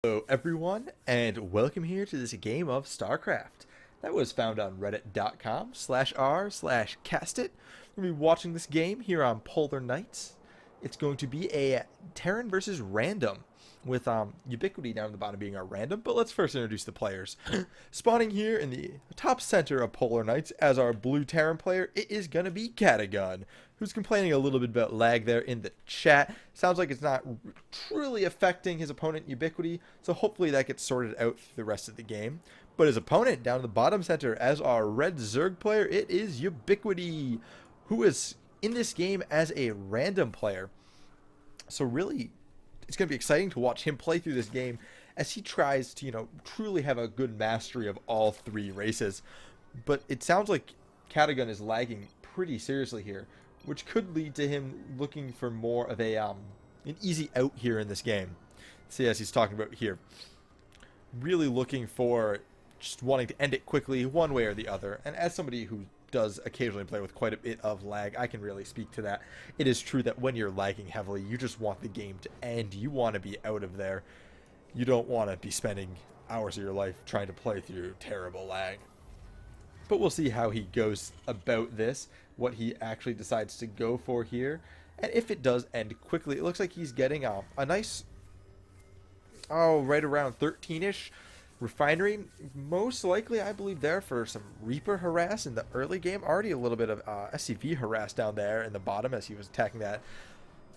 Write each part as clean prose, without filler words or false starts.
Hello everyone, and welcome here to this game of StarCraft that was found on reddit.com/r/castit. We're going to be watching this game here on Polar Nights. It's going to be a Terran versus random with Ubiquity down at the bottom being our random, but let's first introduce the players. Spawning here in the top center of Polar Nights as our blue Terran player, it is going to be Katagun, who's complaining a little bit about lag there in the chat. Sounds like it's not truly affecting his opponent Ubiquity, so hopefully that gets sorted out through the rest of the game. But his opponent down in the bottom center as our red Zerg player, it is Ubiquity, who is in this game as a random player. So really, it's going to be exciting to watch him play through this game as he tries to, truly have a good mastery of all three races. But it sounds like Katagun is lagging pretty seriously here, which could lead to him looking for more of an easy out here in this game. See, as he's talking about here, really looking for just wanting to end it quickly one way or the other. And as somebody who does occasionally play with quite a bit of lag, I can really speak to that. It is true that when you're lagging heavily, you just want the game to end. You want to be out of there. You don't want to be spending hours of your life trying to play through terrible lag. But we'll see how he goes about this, what he actually decides to go for here. And if it does end quickly, it looks like he's getting a nice, right around 13-ish refinery. Most likely, I believe, there for some Reaper harass in the early game. Already a little bit of SCV harass down there in the bottom as he was attacking that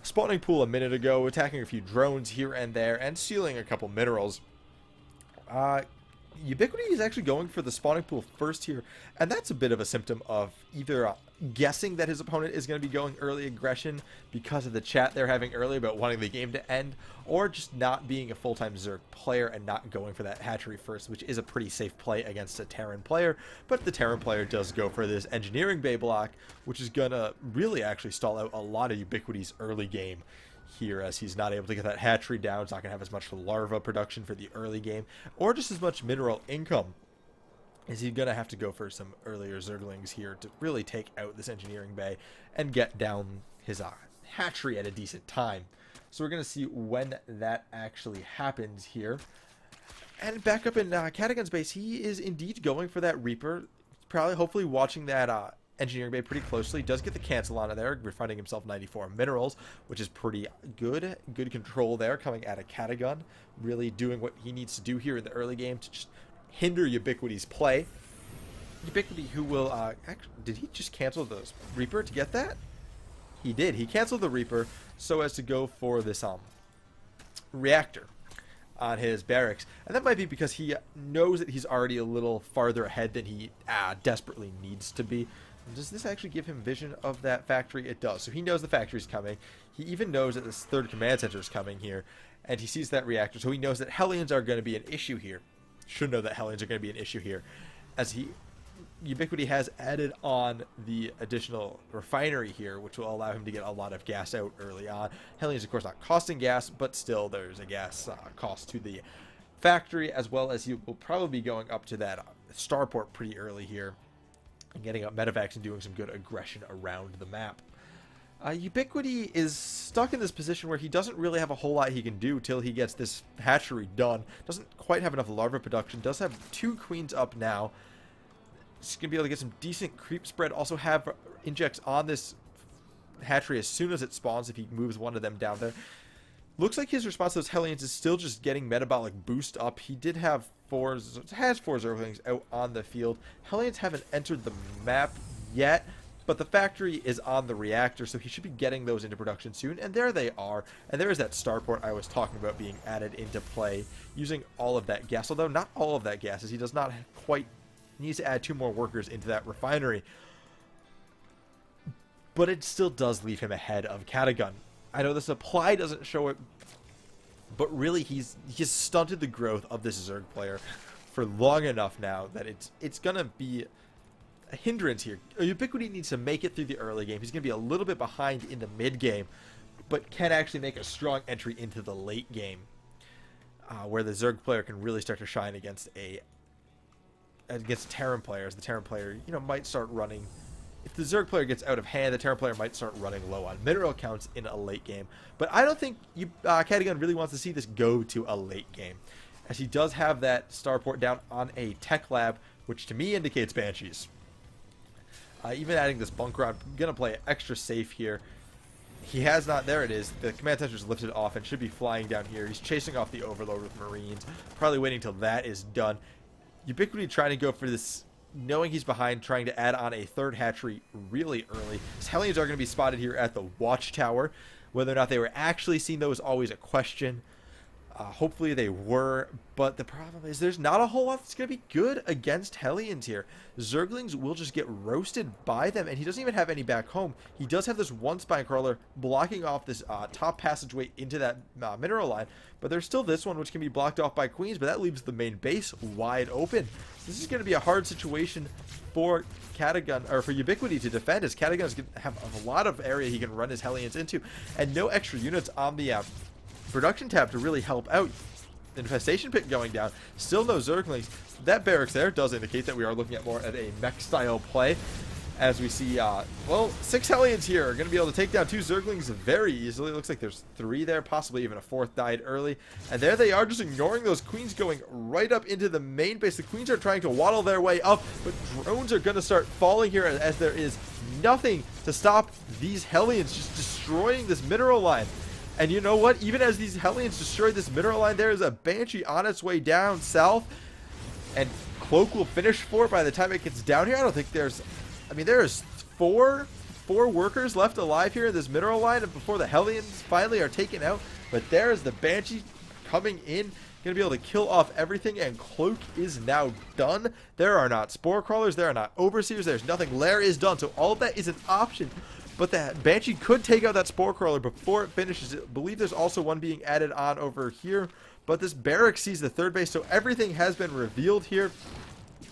spawning pool a minute ago, attacking a few drones here and there, and stealing a couple minerals. Ubiquity is actually going for the spawning pool first here, and that's a bit of a symptom of either guessing that his opponent is going to be going early aggression because of the chat they're having earlier about wanting the game to end, or just not being a full-time Zerg player and not going for that hatchery first, which is a pretty safe play against a Terran player. But the Terran player does go for this engineering bay block, which is going to really actually stall out a lot of Ubiquity's early game here, as he's not able to get that hatchery down. It's not going to have as much larva production for the early game, or just as much mineral income. Is he going to have to go for some earlier Zerglings here to really take out this engineering bay and get down his hatchery at a decent time. So we're going to see when that actually happens here. And back up in Katagun's base, he is indeed going for that Reaper. Probably, hopefully watching that engineering bay pretty closely. Does get the cancel on it there, refunding himself 94 minerals, which is pretty good. Good control there coming out of Katagun. Really doing what he needs to do here in the early game to just hinder Ubiquity's play. Ubiquity, who will did he just cancel the Reaper to get that? He did. He canceled the Reaper so as to go for this reactor on his barracks, and that might be because he knows that he's already a little farther ahead than he desperately needs to be. Does this actually give him vision of that factory? It does. So he knows the factory's coming. He even knows that this third command center is coming here, and he sees that reactor, so he knows that Hellions are going to be an issue here. Should know that Hellions are going to be an issue here, as Ubiquity has added on the additional refinery here, which will allow him to get a lot of gas out early on. Hellions, of course, not costing gas, but still there's a gas cost to the factory, as well as he will probably be going up to that starport pretty early here and getting up medevacs and doing some good aggression around the map. Ubiquity is stuck in this position where he doesn't really have a whole lot he can do till he gets this hatchery done. Doesn't quite have enough larva production. Does have 2 queens up now. He's going to be able to get some decent creep spread. Also have injects on this hatchery as soon as it spawns if he moves one of them down there. Looks like his response to those Hellions is still just getting metabolic boost up. He did have has 4 Zerglings out on the field. Hellions haven't entered the map yet, but the factory is on the reactor, so he should be getting those into production soon. And there they are. And there is that starport I was talking about being added into play, using all of that gas. Although not all of that gas, as he does not quite needs to add 2 more workers into that refinery. But it still does leave him ahead of Katagun. I know the supply doesn't show it, but really he's stunted the growth of this Zerg player for long enough now that it's gonna be a hindrance here. Ubiquity needs to make it through the early game. He's gonna be a little bit behind in the mid game, but can actually make a strong entry into the late game, where the Zerg player can really start to shine against Terran players. The Terran player, might start running if the Zerg player gets out of hand, the Terran player might start running low on mineral counts in a late game. But I don't think Katagun really wants to see this go to a late game, as he does have that starport down on a tech lab, which to me indicates Banshees. Even adding this bunker on, I'm going to play it extra safe here. He has not, there it is, the command center's lifted off and should be flying down here. He's chasing off the Overlord with Marines, probably waiting till that is done. Ubiquity trying to go for this, knowing he's behind, trying to add on a third hatchery really early. His Hellions are going to be spotted here at the watchtower. Whether or not they were actually seen, though, is always a question. Hopefully they were, but the problem is there's not a whole lot that's going to be good against Hellions here. Zerglings will just get roasted by them, and he doesn't even have any back home. He does have this one spine crawler blocking off this top passageway into that mineral line, but there's still this one which can be blocked off by queens, but that leaves the main base wide open. This is going to be a hard situation for Katagun, or for Ubiquity to defend, as Katagun is going to have a lot of area he can run his Hellions into, and no extra units on the production tab to really help out. Infestation pit going down, still no Zerglings. That barracks there does indicate that we are looking at more at a mech style play, as we see well, 6 Hellions here are going to be able to take down 2 Zerglings very easily. It looks like there's 3 there, possibly even a 4th died early, and there they are, just ignoring those queens going right up into the main base. The queens are trying to waddle their way up, but drones are going to start falling here, as there is nothing to stop these Hellions just destroying this mineral line. And you know what? Even as these Hellions destroy this mineral line, there is a Banshee on its way down south. And Cloak will finish for it by the time it gets down here. I don't think there's... I mean, there's four workers left alive here in this mineral line before the Hellions finally are taken out. But there is the Banshee coming in. Going to be able to kill off everything, and Cloak is now done. There are not Spore Crawlers. There are not Overseers. There's nothing. Lair is done. So all of that is an option. But that Banshee could take out that Spore Crawler before it finishes. I believe there's also one being added on over here. But this barrack sees the third base, so everything has been revealed here.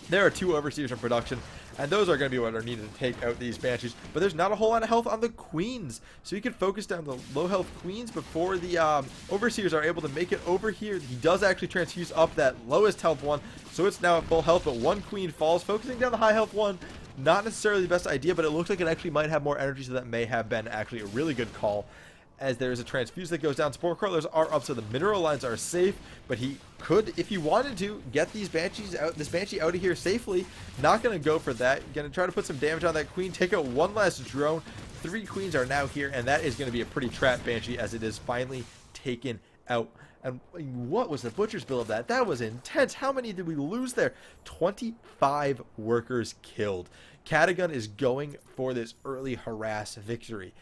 There are 2 Overseers in production, and those are going to be what are needed to take out these Banshees. But there's not a whole lot of health on the Queens, so you can focus down the low health Queens before the Overseers are able to make it over here. He does actually transfuse up that lowest health one, so it's now at full health, but 1 Queen falls. Focusing down the high health one, not necessarily the best idea, but it looks like it actually might have more energy, so that may have been actually a really good call, as there is a transfuse that goes down. Spore Crawlers are up, so the mineral lines are safe, but he could, if he wanted to, get these Banshees out, this Banshee out of here safely. Not going to go for that. Going to try to put some damage on that Queen, take out one last drone. 3 Queens are now here, and that is going to be a pretty trapped Banshee, as it is finally taken out. And what was the Butcher's Bill of that? That was intense. How many did we lose there? 25 workers killed. Katagun is going for this early harass victory.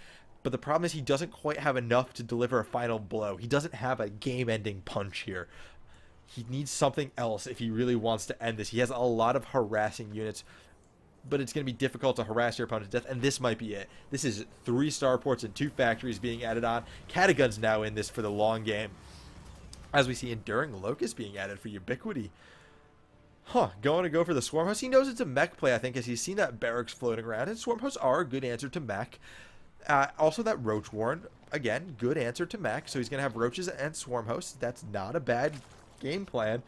But the problem is he doesn't quite have enough to deliver a final blow. He doesn't have a game-ending punch here. He needs something else if he really wants to end this. He has a lot of harassing units, but it's going to be difficult to harass your opponent to death, and this might be it. This is 3 starports and 2 factories being added on. Katagun's now in this for the long game, as we see Enduring Locust being added for Ubiquity. Going to go for the Swarm Host. He knows it's a mech play, I think, as he's seen that barracks floating around, and Swarm Hosts are a good answer to mech. Also that Roach Warren, again, good answer to mech, so he's going to have Roaches and Swarm Hosts. That's not a bad game plan.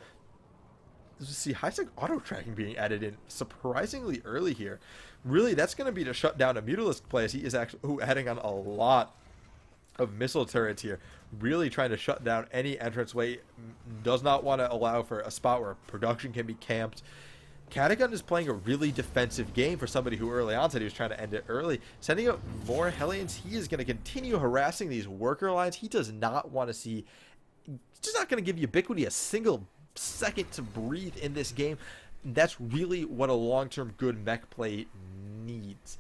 Let's see, high-sec auto-tracking being added in surprisingly early here. Really, that's going to be to shut down a Mutalisk play, as he is actually adding on a lot of missile turrets here, really trying to shut down any entranceway. Does not want to allow for a spot where production can be camped. Katagun is playing a really defensive game for somebody who early on said he was trying to end it early. Sending out more Hellions, he is going to continue harassing these worker lines. He does not want to see, just not going to give Ubiquity a single second to breathe in this game. That's really what a long-term good mech play needs.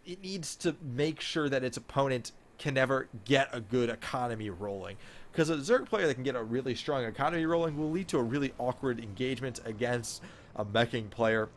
It needs to make sure that its opponent can never get a good economy rolling, because a Zerg player that can get a really strong economy rolling will lead to a really awkward engagement against a meching player.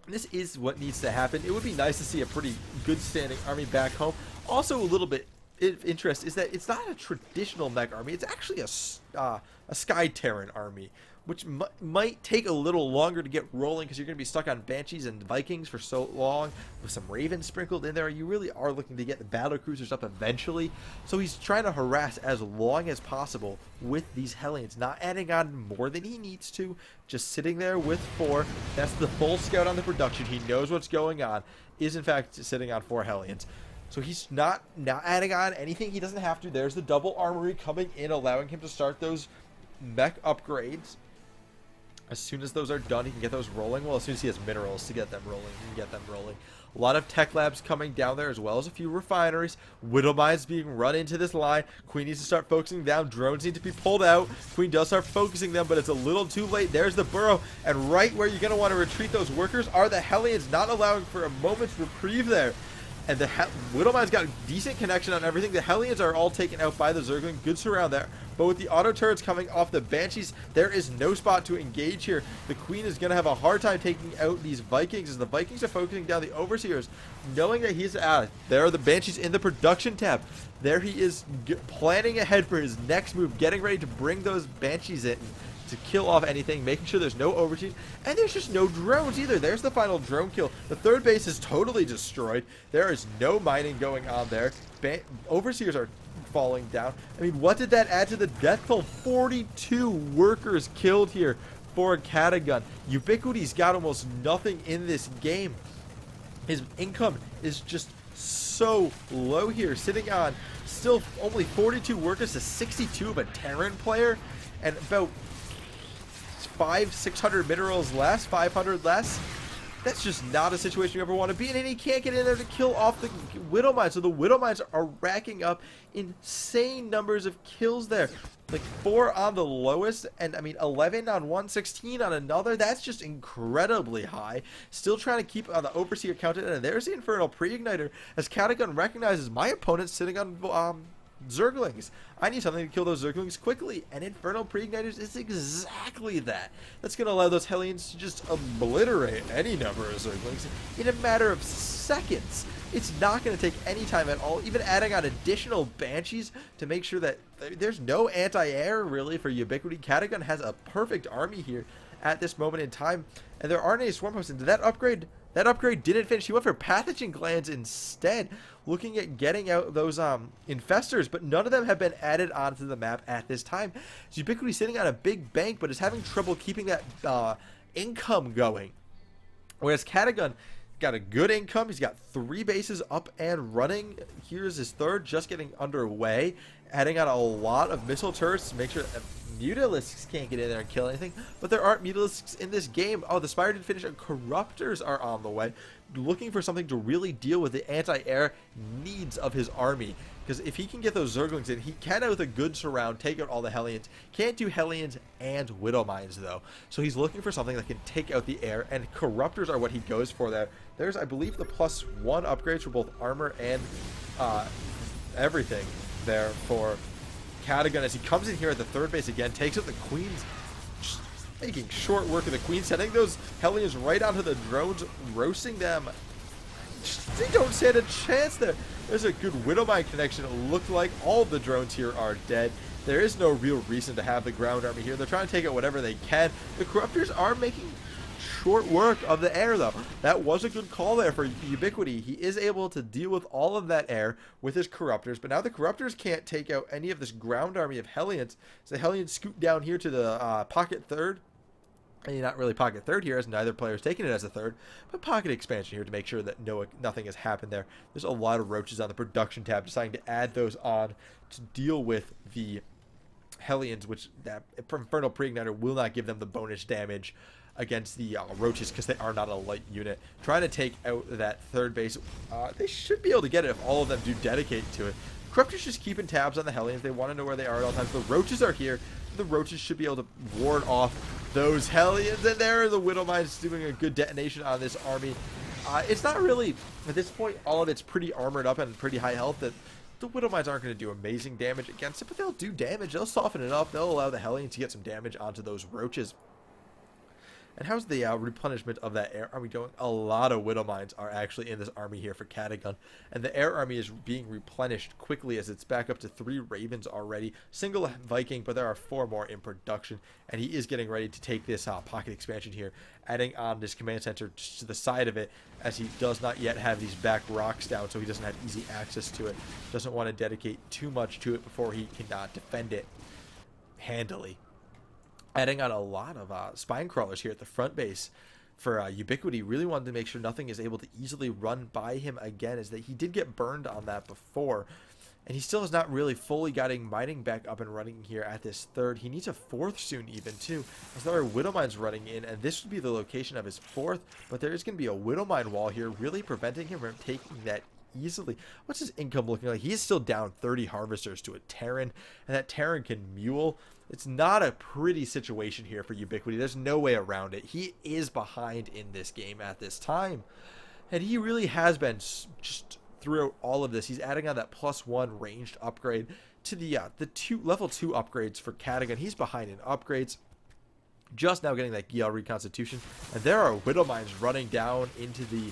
This is what needs to happen. It would be nice to see a pretty good standing army back home. Also, a little bit of interest is that it's not a traditional mech army. It's actually a Sky Terran army, which might take a little longer to get rolling because you're going to be stuck on Banshees and Vikings for so long with some Ravens sprinkled in there. You really are looking to get the battle cruisers up eventually. So he's trying to harass as long as possible with these Hellions, not adding on more than he needs to, just sitting there with 4. That's the full scout on the production. He knows what's going on, is in fact sitting on 4 Hellions. So he's not adding on anything he doesn't have to. There's the double armory coming in, allowing him to start those mech upgrades. As soon as those are done, he can get those rolling. Well, as soon as he has minerals to get them rolling, he can get them rolling. A lot of tech labs coming down there, as well as a few refineries. Widow mines being run into this line. Queen needs to start focusing down. Drones need to be pulled out. Queen does start focusing them, but it's a little too late. There's the burrow, and right where you're going to want to retreat those workers are the Hellions, not allowing for a moment's reprieve there. And the Widow mine's got a decent connection on everything. The Hellions are all taken out by the Zergling. Good surround there. But with the auto turrets coming off the Banshees, there is no spot to engage here. The Queen is going to have a hard time taking out these Vikings as the Vikings are focusing down the Overseers, knowing that he's there are the Banshees in the production tab. There he is planning ahead for his next move, getting ready to bring those Banshees in to kill off anything, making sure there's no overseas, and there's just no drones either. There's the final drone kill. The third base is totally destroyed. There is no mining going on there. Overseers are falling down. I mean, what did that add to the death toll? 42 workers killed here for Katagun. Ubiquity's got almost nothing in this game. His income is just so low here, sitting on still only 42 workers to 62 of a Terran player, and about 600 minerals less, 500 less. That's just not a situation you ever want to be in, and he can't get in there to kill off the Widow mines. So the Widow mines are racking up insane numbers of kills there. Like 4 on the lowest, and I mean 11 on one, 16 on another. That's just incredibly high. Still trying to keep the Overseer counted, and there's the Infernal Pre-Igniter as Katagun recognizes my opponent's sitting on Zerglings. I need something to kill those Zerglings quickly, and Infernal Pre-Igniters is exactly that. That's going to allow those Hellions to just obliterate any number of Zerglings in a matter of seconds. It's not going to take any time at all, even adding on additional Banshees to make sure that there's no anti-air really for Ubiquity. Katagun has a perfect army here at this moment in time, and there aren't any swarm posts. And that upgrade didn't finish. He went for pathogen glands instead, looking at getting out those infestors, but none of them have been added onto the map at this time. So Ubiquity sitting on a big bank, but is having trouble keeping that income going. Whereas Katagun got a good income. He's got 3 bases up and running. Here's his third, just getting underway, adding on a lot of missile turrets to make sure that Mutalisks can't get in there and kill anything. But there aren't Mutalisks in this game. Oh, the Spire didn't finish, and Corruptors are on the way, looking for something to really deal with the anti-air needs of his army. Because if he can get those Zerglings in, he can, with a good surround, take out all the Hellions. Can't do Hellions and Widow Mines, though. So he's looking for something that can take out the air, and Corruptors are what he goes for there. There's, I believe, the +1 upgrades for both armor and everything there for Katagun as he comes in here at the third base again, takes out the Queens, just making short work of the Queens, sending those Hellions right onto the drones, roasting them. They don't stand a chance there. There's a good Widowmine connection. It looked like all the drones here are dead. There is no real reason to have the ground army here. They're trying to take out whatever they can. The Corruptors are making short work of the air, though. That was a good call there for Ubiquity. He is able to deal with all of that air with his Corruptors, but now the Corruptors can't take out any of this ground army of Hellions. So the Hellions scoot down here to the pocket third. And not really pocket third here, as neither player is taking it as a third, but pocket expansion here to make sure that nothing has happened there. There's a lot of roaches on the production tab, deciding to add those on to deal with the Hellions, which that Infernal Pre-Igniter will not give them the bonus damage against the roaches because they are not a light unit. Trying to take out that third base. They should be able to get it if all of them do dedicate to it. Corruptors just keeping tabs on the Hellions. They want to know where they are at all times. The roaches are here. The roaches should be able to ward off those Hellions. And there, the Widow Mines doing a good detonation on this army. It's not really, at this point, all of it's pretty armored up and pretty high health. That the Widow Mines aren't going to do amazing damage against it, but they'll do damage. They'll soften it up. They'll allow the Hellions to get some damage onto those roaches. And how's the replenishment of that air army going? A lot of Widow Mines are actually in this army here for Katagun. And the air army is being replenished quickly as it's back up to 3 Ravens already. Single Viking, but there are 4 more in production. And he is getting ready to take this pocket expansion here, adding on this command center just to the side of it, as he does not yet have these back rocks down, so he doesn't have easy access to it. Doesn't want to dedicate too much to it before he can defend it handily. Adding on a lot of spine crawlers here at the front base for Ubiquity. Really wanted to make sure nothing is able to easily run by him again, as that he did get burned on that before. And he still is not really fully getting mining back up and running here at this 3rd. He needs a 4th soon even too, as there are Widow Mines running in, and this would be the location of his 4th. But there is going to be a Widow Mine wall here, really preventing him from taking that easily. What's his income looking like? He is still down 30 harvesters to a Terran, and that Terran can mule. It's not a pretty situation here for Ubiquity. There's no way around it. He is behind in this game at this time, and he really has been just throughout all of this. He's adding on that +1 ranged upgrade to the level 2 upgrades for Katagun. He's behind in upgrades. Just now getting that GL reconstitution, and there are Widow Mines running down into the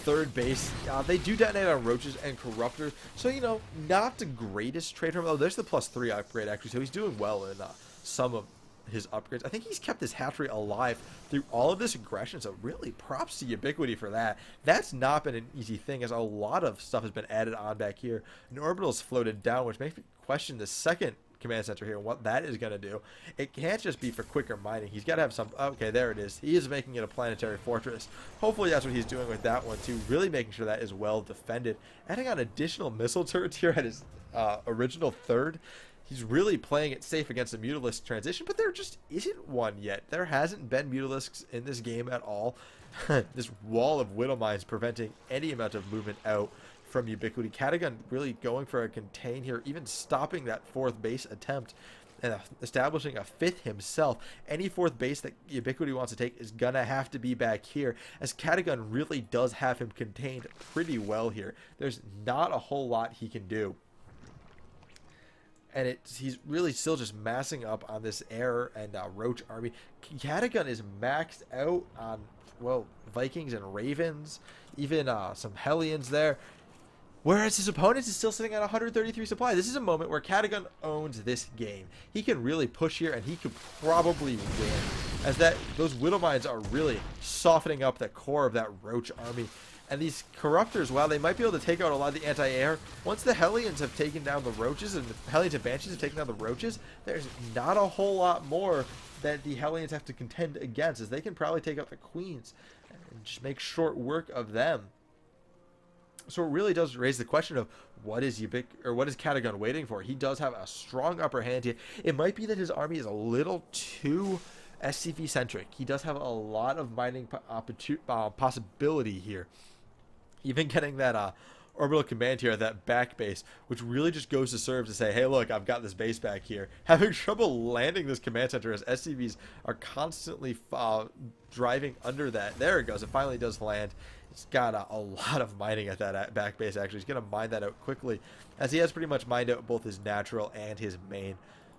3rd base. They do detonate on roaches and corruptors, so you know, not the greatest trade from him. Oh, there's the +3 upgrade actually, so he's doing well in some of his upgrades. I think he's kept his hatchery alive through all of this aggression, so really props to Ubiquity for that. That's not been an easy thing, as a lot of stuff has been added on back here. An orbital's floated down, which makes me question the 2nd command center here and what that is going to do. It can't just be for quicker mining. He's got to have some. Okay, there it is. He is making it a planetary fortress. Hopefully that's what he's doing with that one too, really making sure that is well defended. Adding on additional missile turrets here at his original 3rd. He's really playing it safe against the Mutalisk transition, but there just isn't one yet. There hasn't been Mutalisks in this game at all. This wall of Widow Mines preventing any amount of movement out from Ubiquity. Katagun really going for a contain here, even stopping that 4th base attempt and establishing a 5th himself. Any 4th base that Ubiquity wants to take is gonna have to be back here, as Katagun really does have him contained pretty well here. There's not a whole lot he can do. And he's really still just massing up on this air and roach army. Katagun is maxed out on, well, Vikings and Ravens, even some Hellions there. Whereas his opponent is still sitting at 133 supply. This is a moment where Katagun owns this game. He can really push here, and he could probably win, as those Widow Mines are really softening up the core of that roach army. And these Corruptors, while they might be able to take out a lot of the anti-air, once the Hellions have taken down the roaches, and the Hellions and Banshees have taken down the roaches, there's not a whole lot more that the Hellions have to contend against, as they can probably take out the Queens and just make short work of them. So it really does raise the question of what is Katagun waiting for? He does have a strong upper hand here. It might be that his army is a little too SCV centric. He does have a lot of mining possibility here. Even getting that orbital command here at that back base, which really just goes to serve to say, hey, look, I've got this base back here. Having trouble landing this command center as SCVs are constantly driving under that. There it goes. It finally does land. It's got a lot of mining at that back base, actually. He's going to mine that out quickly, as he has pretty much mined out both his natural and his main.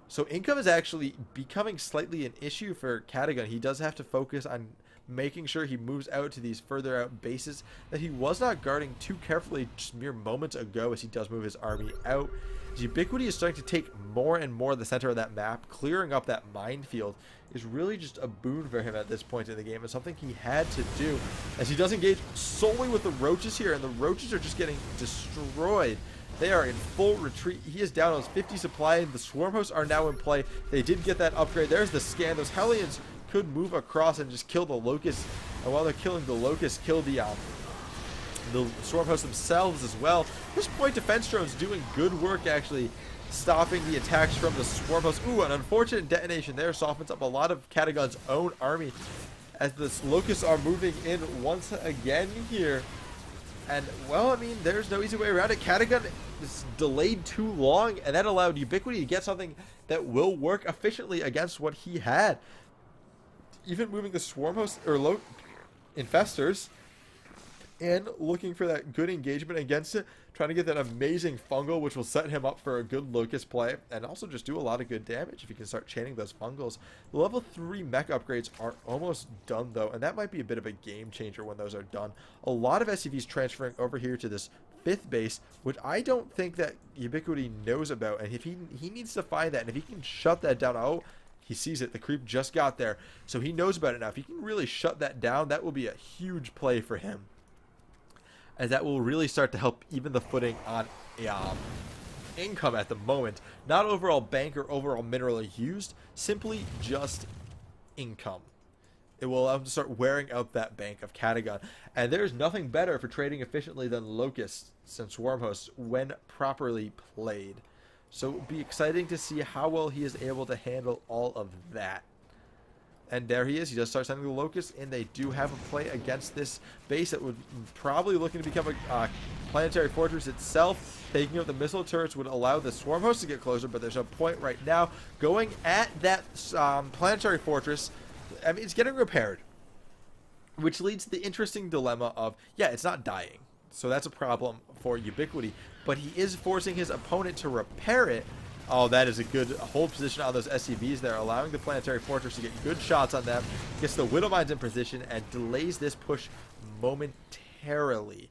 So income is actually becoming slightly an issue for Katagun. He does have to focus on making sure he moves out to these further out bases that he was not guarding too carefully just mere moments ago, as he does move his army out. As Ubiquity is starting to take more and more of the center of that map, clearing up that minefield is really just a boon for him at this point in the game. It's something he had to do, as he does engage solely with the roaches here, and the roaches are just getting destroyed. They are in full retreat. He is down on his 50 supply. The swarm hosts are now in play. They did get that upgrade. There's the scan. Those Hellions could move across and just kill the locusts. And while they're killing the locusts, kill the swarm hosts themselves as well. At this point, defense drones doing good work, actually stopping the attacks from the swarm hosts. Ooh, an unfortunate detonation there softens up a lot of Katagun's own army, as the locusts are moving in once again here. And, well, I mean, there's no easy way around it. Katagun is delayed too long, and that allowed Ubiquity to get something that will work efficiently against what he had. Even moving the swarm host or infestors and looking for that good engagement against it, trying to get that amazing fungal, which will set him up for a good locust play, and also just do a lot of good damage if you can start chaining those fungals. The level 3 mech upgrades are almost done, though, and that might be a bit of a game changer when those are done. A lot of SCVs transferring over here to this 5th base, which I don't think that Ubiquity knows about, and if he needs to find that, and if he can shut that down, oh, he sees it, the creep just got there, so he knows about it now. If he can really shut that down, that will be a huge play for him, as that will really start to help even the footing on income at the moment. Not overall bank or overall mineral used, simply just income. It will allow him to start wearing out that bank of Katagun. And there's nothing better for trading efficiently than Locusts and Swarm Hosts when properly played. So it will be exciting to see how well he is able to handle all of that. And there he is. He just starts sending the Locusts, and they do have a play against this base that would probably looking to become a planetary fortress itself. Taking out the missile turrets would allow the Swarm Host to get closer, but there's a point right now going at that planetary fortress. I mean, it's getting repaired, which leads to the interesting dilemma of, yeah, it's not dying. So that's a problem for Ubiquity, but he is forcing his opponent to repair it. Oh, that is a good hold position on those SCVs there, allowing the planetary fortress to get good shots on them, gets the Widow Mines in position, and delays this push momentarily.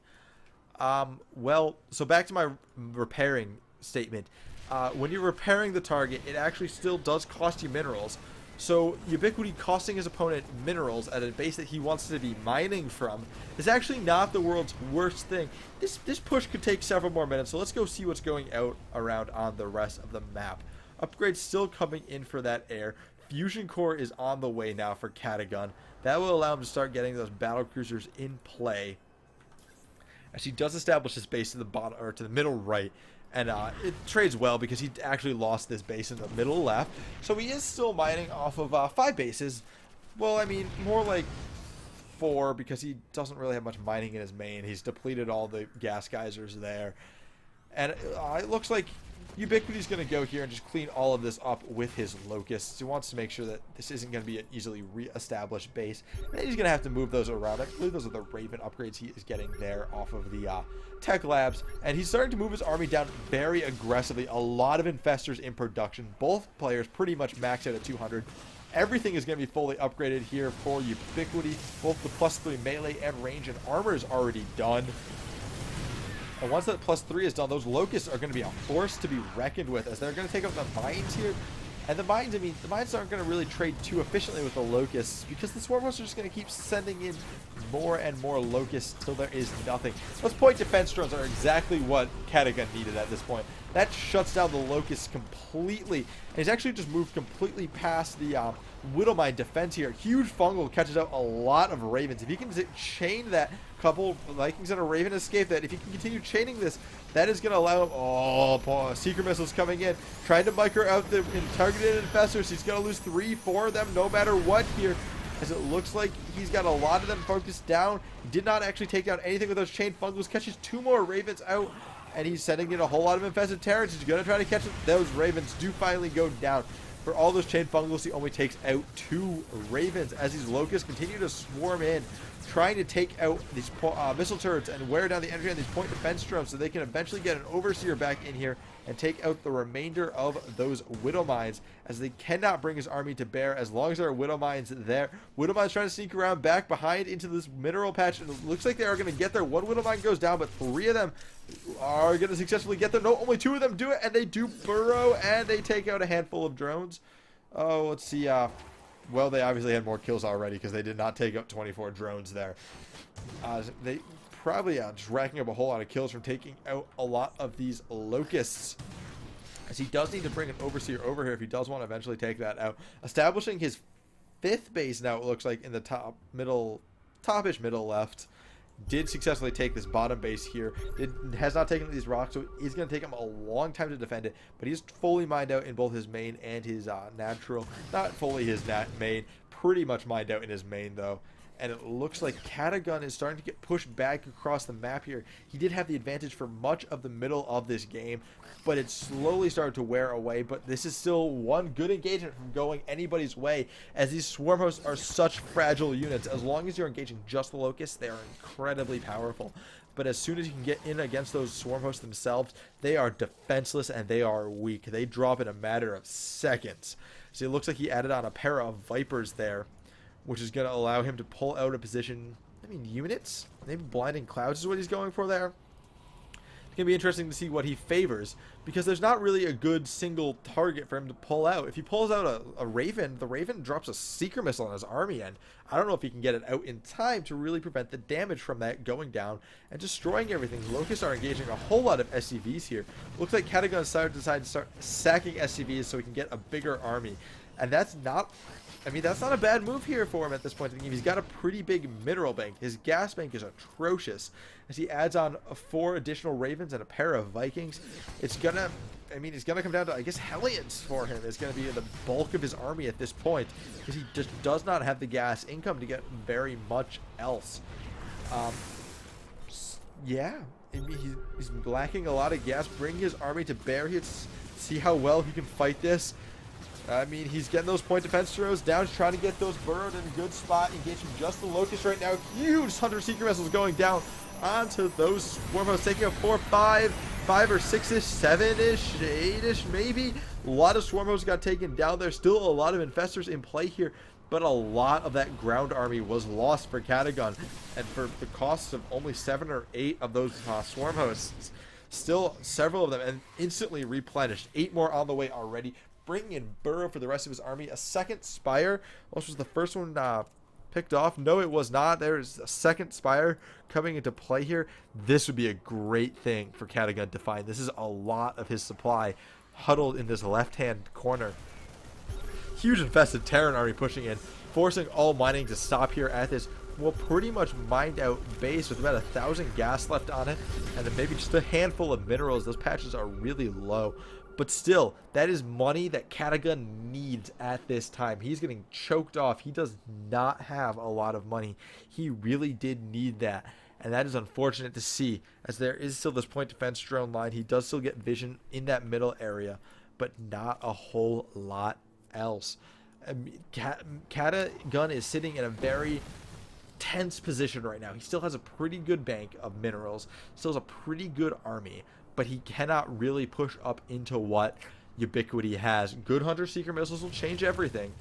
Well, so back to my repairing statement. When you're repairing the target, it actually still does cost you minerals. So Ubiquity costing his opponent minerals at a base that he wants to be mining from is actually not the world's worst thing. This push could take several more minutes, so let's go see what's going out around on the rest of the map. Upgrades still coming in for that air. Fusion core is on the way now for Katagun. That will allow him to start getting those battle cruisers in play, as he does establish his base to the bottom or to the middle right. And it trades well because he actually lost this base in the middle left. So he is still mining off of 5 bases. Well, I mean, more like 4, because he doesn't really have much mining in his main. He's depleted all the gas geysers there. And it looks like Ubiquity's going to go here and just clean all of this up with his Locusts. He wants to make sure that this isn't going to be an easily re-established base. And he's going to have to move those around. I believe those are the Raven upgrades he is getting there off of the Tech Labs. And he's starting to move his army down very aggressively. A lot of Infestors in production. Both players pretty much maxed out at 200. Everything is going to be fully upgraded here for Ubiquity. Both the +3 melee and range and armor is already done. And once that +3 is done, those Locusts are going to be a force to be reckoned with, as they're going to take up the mines here. And the mines, I mean, the mines aren't going to really trade too efficiently with the Locusts, because the Swarm Hosts are just going to keep sending in more and more Locusts till there is nothing. Those point defense drones are exactly what Katagun needed at this point. That shuts down the Locusts completely. And he's actually just moved completely past the Widowmine defense here. Huge fungal catches out a lot of Ravens. If he can chain that couple Vikings and a Raven escape, that if he can continue chaining this, that is going to allow him. Oh, secret missiles coming in, trying to micro out the targeted infestors. He's going to lose 3-4 of them no matter what here, as it looks like he's got a lot of them focused down. He did not actually take down anything with those chain fungals. Catches 2 more Ravens out, and he's sending in a whole lot of infested Terrans. He's going to try to catch them. Those Ravens do finally go down. For all those chain fungals, he only takes out 2 Ravens, as these Locusts continue to swarm in, trying to take out these missile turrets and wear down the energy on these point defense drones, so they can eventually get an Overseer back in here and take out the remainder of those Widow Mines, as they cannot bring his army to bear as long as there are Widow Mines there. Widow Mines trying to sneak around back behind into this mineral patch, and it looks like they are going to get there. 1 Widow Mine goes down, but 3 of them are going to successfully get there. No, only 2 of them do it, and they do burrow, and they take out a handful of drones. Oh, let's see. Well, they obviously had more kills already, because they did not take out 24 drones there. They probably just racking up a whole lot of kills from taking out a lot of these Locusts, as he does need to bring an Overseer over here if he does want to eventually take that out. Establishing his 5th base now, it looks like, in the topish middle left. Did successfully take this bottom base here. It has not taken these rocks, so it's going to take him a long time to defend it. But he's fully mined out in both his main and his natural. Not fully his main. Pretty much mined out in his main, though. and it looks like Katagun is starting to get pushed back across the map here. He did have the advantage for much of the middle of this game, but it slowly started to wear away. But this is still one good engagement from going anybody's way, as these swarm hosts are such fragile units. As long as you're engaging just the locusts, they are incredibly powerful. But as soon as you can get in against those swarm hosts themselves, they are defenseless and they are weak. They drop in a matter of seconds. So it looks like he added on a pair of Vipers there, which is going to allow him to pull out a position. I mean, units? Maybe Blinding Clouds is what he's going for there. It's going to be interesting to see what he favors, because there's not really a good single target for him to pull out. If he pulls out a Raven, the Raven drops a Seeker Missile on his army, and I don't know if he can get it out in time to really prevent the damage from that going down and destroying everything. Locusts are engaging a whole lot of SCVs here. Looks like Katagun decided to start sacking SCVs so he can get a bigger army. And that's not... I mean, that's not a bad move here for him at this point in the game. He's got a pretty big mineral bank. His gas bank is atrocious. As he adds on 4 additional Ravens and a pair of Vikings, it's gonna... I mean, it's gonna come down to, I guess, Hellions for him. It's gonna be the bulk of his army at this point, because he just does not have the gas income to get very much else. Yeah, I mean, he's lacking a lot of gas. Bring his army to bear here. See how well he can fight this. I mean, he's getting those point defense throws down. He's trying to get those burrowed in a good spot. Engaging just the Locust right now. Huge Hunter Seeker missiles going down onto those swarm hosts, taking up 4, 5 or 6-ish, 7-ish, 8-ish maybe. A lot of swarm hosts got taken down. There's still a lot of infestors in play here, but a lot of that ground army was lost for Katagun. And for the cost of only 7 or 8 of those swarm hosts, still several of them, and instantly replenished. 8 more on the way already. Bringing in Burrow for the rest of his army. A second Spire. This was the first one picked off. No, it was not. There's a second Spire coming into play here. This would be a great thing for Katagun to find. This is a lot of his supply huddled in this left-hand corner. Huge infested Terran army pushing in, forcing all mining to stop here at this, well, pretty much mined out base with about 1,000 gas left on it, and then maybe just a handful of minerals. Those patches are really low. But still, that is money that Katagun needs at this time. He's getting choked off. He does not have a lot of money. He really did need that. And that is unfortunate to see, as there is still this point defense drone line. He does still get vision in that middle area, but not a whole lot else. Katagun is sitting in a very tense position right now. He still has a pretty good bank of minerals, still has a pretty good army, but he cannot really push up into what Ubiquity has. Good Hunter Seeker missiles will change everything,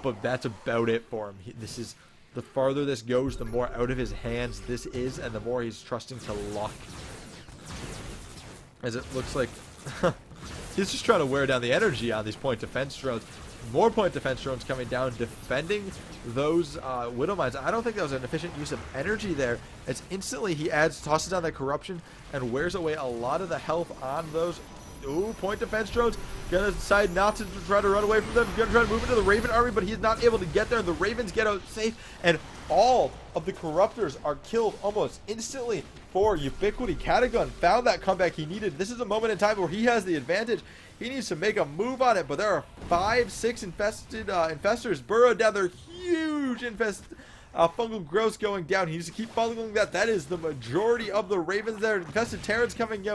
but that's about it for him. This is, the farther this goes, the more out of his hands this is, and the more he's trusting to luck. As it looks like he's just trying to wear down the energy on these point defense drones. More point defense drones coming down, defending those Widow Mines. I don't think that was an efficient use of energy there. As instantly he tosses down that corruption and wears away a lot of the health on those. Ooh, point defense drones. Gonna decide not to try to run away from them. Gonna try to move into the Raven army, but he's not able to get there. The Ravens get out safe, and all of the Corruptors are killed almost instantly for Ubiquity. Katagun found that comeback he needed. This is a moment in time where he has the advantage. He needs to make a move on it, but there are 5, 6 infested infestors burrowed down. They're huge fungal growths going down. He needs to keep following that. That is the majority of the Ravens there. Infested Terrans coming,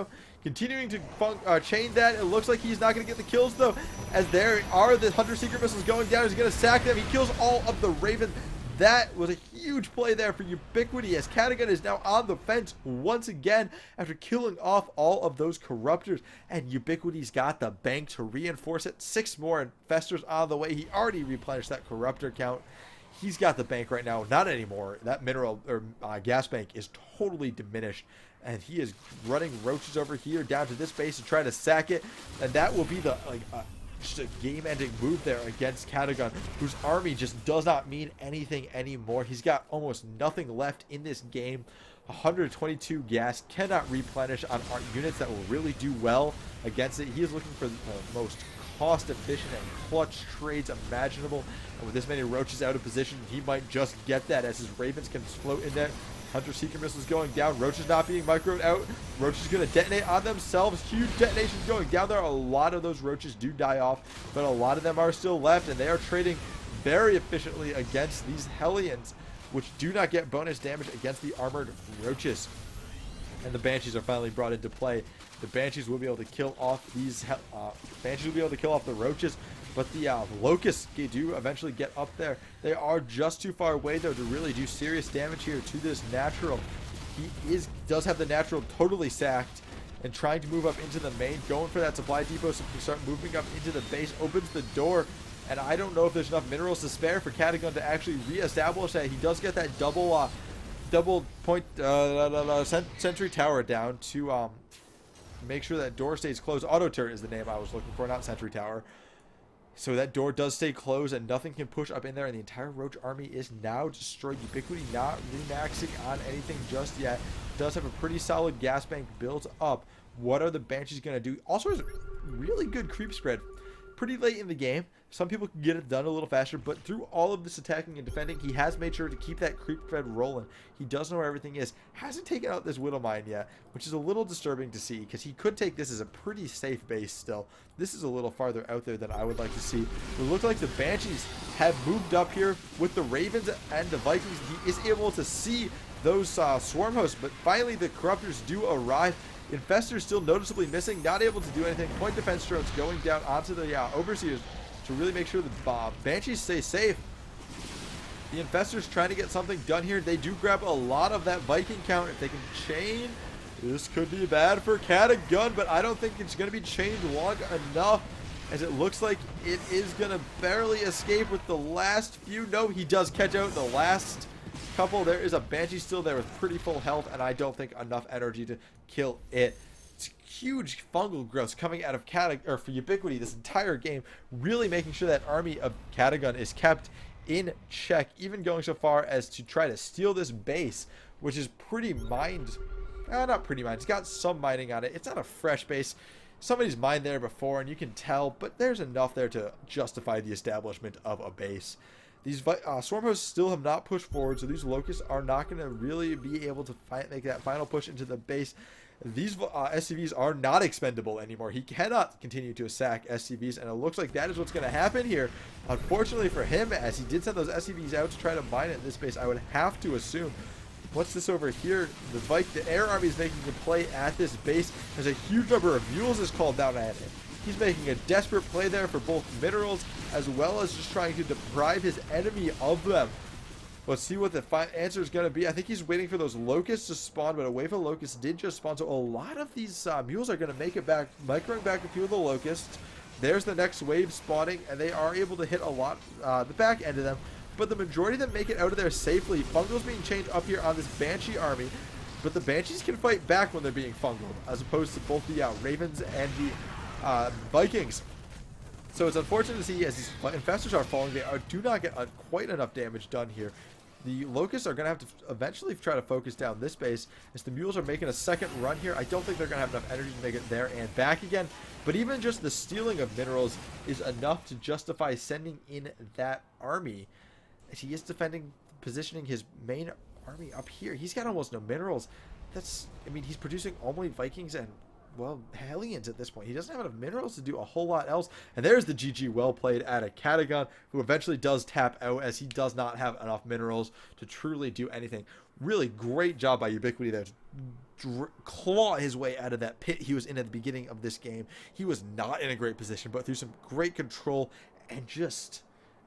continuing to chain that. It looks like he's not going to get the kills, though, as there are the Hunter Seeker missiles going down. He's going to sack them. He kills all of the Ravens. That was a huge play there for Ubiquity, as Katagun is now on the fence once again after killing off all of those Corruptors. And Ubiquity's got the bank to reinforce it. 6 more infestors on the way. He already replenished that Corruptor count. He's got the bank right now. Not anymore. That mineral or gas bank is totally diminished, and he is running roaches over here down to this base to try to sack it. And that will be the just a game-ending move there against Katagun, whose army just does not mean anything anymore. He's got almost nothing left in this game. 122 gas, cannot replenish on our units that will really do well against it. He is looking for the most cost-efficient and clutch trades imaginable, and with this many roaches out of position, he might just get that, as his Ravens can float in there. Hunter Seeker missiles going down. Roaches not being microed out. Roaches going to detonate on themselves. Huge detonations going down there. A lot of those roaches do die off, but a lot of them are still left, and they are trading very efficiently against these Hellions. which do not get bonus damage against the armored roaches. And the Banshees are finally brought into play. The Banshees will be able to kill off these Banshees will be able to kill off the roaches, but the Locusts do eventually get up there. They are just too far away though to really do serious damage here to this natural. He does have the natural totally sacked and trying to move up into the main, going for that supply depot so he can start moving up into the base, opens the door, and I don't know if there's enough minerals to spare for Katagun to actually re-establish that. He does get that double point sentry tower down to make sure that door stays closed. Auto turret is the name I was looking for, not sentry tower. So that door does stay closed and nothing can push up in there, and the entire roach army is now destroyed. Ubiquity not remaxing on anything just yet. Does have a pretty solid gas bank built up. What are the Banshees going to do? Also has a really good creep spread. Pretty late in the game. Some people can get it done a little faster, but through all of this attacking and defending, he has made sure to keep that creep spread rolling. He does know where everything is. Hasn't taken out this Widow Mine yet, which is a little disturbing to see because he could take this as a pretty safe base still. This is a little farther out there than I would like to see. It looked like the Banshees have moved up here with the Ravens and the Vikings. He is able to see those swarm hosts, but finally the Corruptors do arrive. Infestors still noticeably missing, not able to do anything. Point defense drones going down onto the Overseers to really make sure the Banshees stay safe. The Infestors trying to get something done here. They do grab a lot of that Viking count. If they can chain, this could be bad for Katagun, but I don't think it's going to be chained long enough, as it looks like it is going to barely escape with the last few. No, he does catch out the last couple. There is a Banshee still there with pretty full health, and I don't think enough energy to kill it. It's huge fungal growth coming out of for Ubiquity this entire game, really making sure that army of Katagun is kept in check, even going so far as to try to steal this base, which is pretty mined. Not pretty mined. It's got some mining on it. It's not a fresh base. Somebody's mined there before, and you can tell, but there's enough there to justify the establishment of a base. These swarm hosts still have not pushed forward, so these locusts are not going to really be able to make that final push into the base. These SCVs are not expendable anymore. He cannot continue to sack SCVs, and it looks like that is what's going to happen here. Unfortunately for him, as he did send those SCVs out to try to mine at this base, I would have to assume. What's this over here? The air army is making a play at this base. There's a huge number of mules is called down at it. He's making a desperate play there for both minerals as well as just trying to deprive his enemy of them. Let's see what the answer is going to be. I think he's waiting for those locusts to spawn, but a wave of locusts did just spawn. So a lot of these mules are going to make it back, microing back a few of the locusts. There's the next wave spawning, and they are able to hit a lot, the back end of them. But the majority of them make it out of there safely. Fungal's being chained up here on this Banshee army, but the Banshees can fight back when they're being fungaled, as opposed to both the Ravens and the Vikings. So it's unfortunate to see as these infestors are falling, they do not get quite enough damage done here. The locusts are going to have to eventually try to focus down this base, as the mules are making a second run here. I don't think they're going to have enough energy to make it there and back again, but even just the stealing of minerals is enough to justify sending in that army. As he is defending, positioning his main army up here. He's got almost no minerals. I mean, he's producing only Vikings and, well, Hellions at this point. He doesn't have enough minerals to do a whole lot else. And there's the GG well played at a Katagun, who eventually does tap out as he does not have enough minerals to truly do anything. Really great job by Ubiquity there to claw his way out of that pit he was in at the beginning of this game. He was not in a great position, but through some great control and just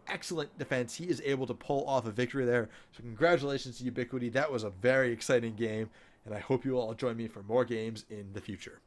excellent defense, he is able to pull off a victory there. So congratulations to Ubiquity. That was a very exciting game, and I hope you all join me for more games in the future.